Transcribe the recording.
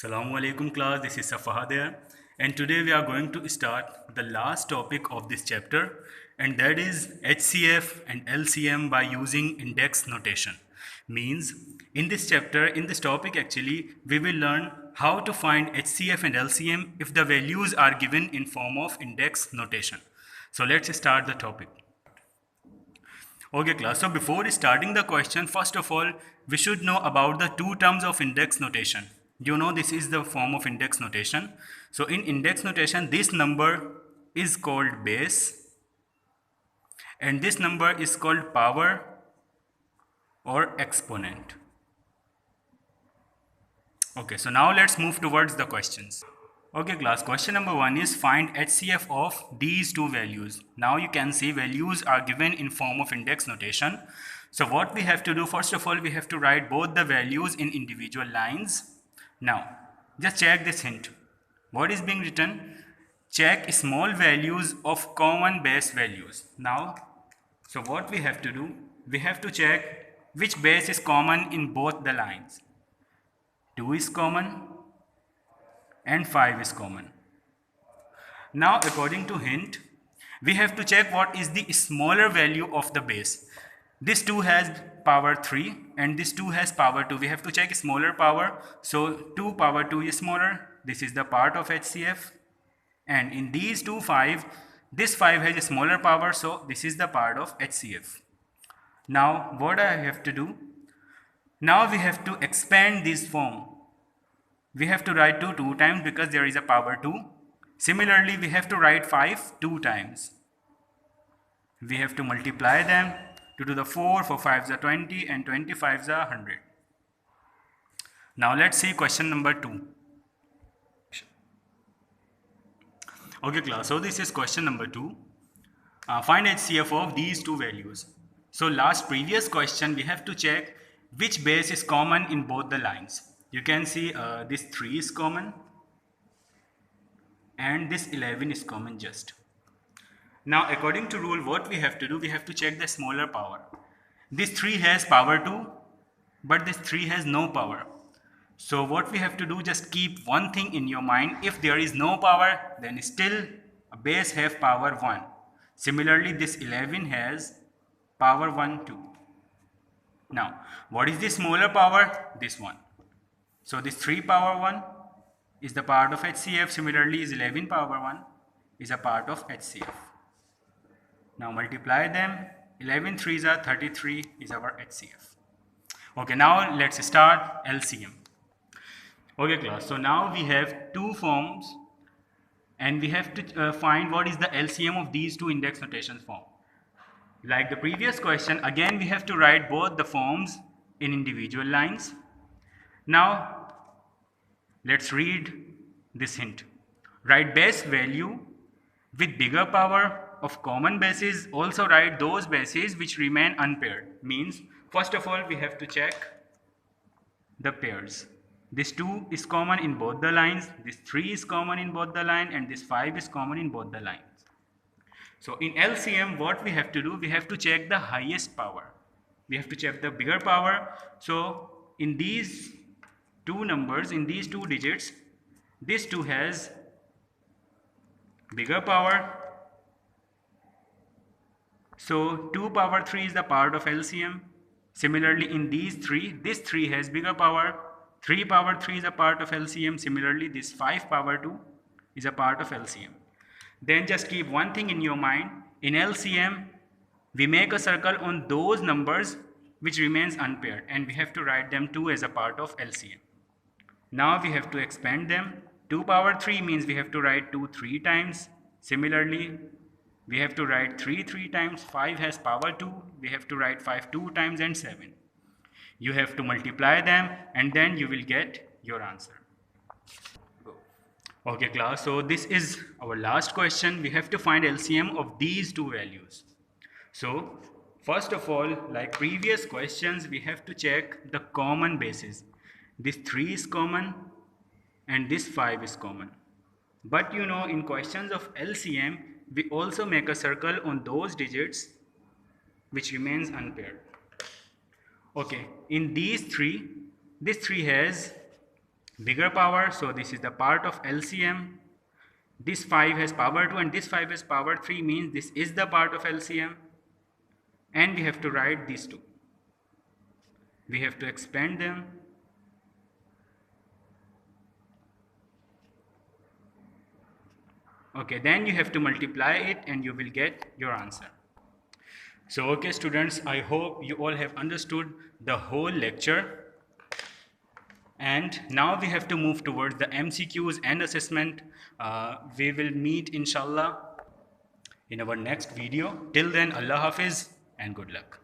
Assalamu alaikum class, this is Safaha there, and today we are going to start the last topic of this chapter, and that is HCF and LCM by using index notation. Means in this chapter, in this topic actually, we will learn how to find HCF and LCM if the values are given in form of index notation. So let's start the topic. Okay class, so before starting the question, first of all, we should know about the two terms of index notation. You know this is the form of index notation. So in index notation, this number is called base and this number is called power or exponent. Okay, so now let's move towards the questions. Okay class, question number 1 is find HCF of these two values. Now you can see values are given in form of index notation. So what we have to do, first of all, we have to write both the values in individual lines. Now just check this hint. What is being written? Check small values of common base values. Now, so what we have to do, we have to check which base is common in both the lines. 2 is common and 5 is common. Now according to hint, we have to check what is the smaller value of the base. This 2 has power 3 and this 2 has power 2. We have to check smaller power. So 2 power 2 is smaller. This is the part of HCF. And in these two 5, this 5 has a smaller power. So this is the part of HCF. Now what I have to do? Now we have to expand this form. We have to write 2 times because there is a power 2. Similarly, we have to write 5 2 times. We have to multiply them. 2 to the 4, 4 5s are 20 and 25s are 100. Now let's see question number 2. Okay class, so this is question number 2. Find HCF of these two values. So previous question, we have to check which base is common in both the lines. You can see this 3 is common and this 11 is common just. Now according to rule, what we have to do, we have to check the smaller power. This 3 has power 2 but this 3 has no power. So what we have to do, just keep one thing in your mind. If there is no power, then still a base have power 1. Similarly, this 11 has power 1 too. Now what is the smaller power? This one. So this 3 power 1 is the part of HCF. Similarly, is 11 power 1 is a part of HCF. Now multiply them. 11 3s are 33 is our HCF. Okay, now let's start LCM. Okay class, so now we have two forms and we have to find what is the LCM of these two index notation form. Like the previous question, again we have to write both the forms in individual lines. Now let's read this hint. Write base value with bigger power of common bases. Also write those bases which remain unpaired. Means first of all we have to check the pairs. This 2 is common in both the lines, this 3 is common in both the line and this 5 is common in both the lines. So in LCM what we have to do, we have to check the highest power. We have to check the bigger power. So in these two numbers, in these two digits, this 2 has bigger power. So 2 power 3 is the part of LCM. Similarly in these 3, this 3 has bigger power. 3 power 3 is a part of LCM. Similarly this 5 power 2 is a part of LCM. Then just keep one thing in your mind. In LCM we make a circle on those numbers which remains unpaired and we have to write them 2 as a part of LCM. Now we have to expand them. 2 power 3 means we have to write 2 3 times. Similarly we have to write 3 3 times. 5 has power 2. We have to write 5 2 times and 7. You have to multiply them and then you will get your answer. Okay class, so this is our last question. We have to find LCM of these two values. So first of all, like previous questions, we have to check the common bases. This 3 is common and this 5 is common. But you know, in questions of LCM, we also make a circle on those digits which remains unpaired. Okay, in these 3, this 3 has bigger power, so this is the part of LCM. This 5 has power 2 and this 5 has power 3, means this is the part of LCM, and we have to write these two. We have to expand them. Okay, then you have to multiply it and you will get your answer. So okay students, I hope you all have understood the whole lecture. And now we have to move towards the MCQs and assessment. We will meet inshallah in our next video. Till then, Allah Hafiz and good luck.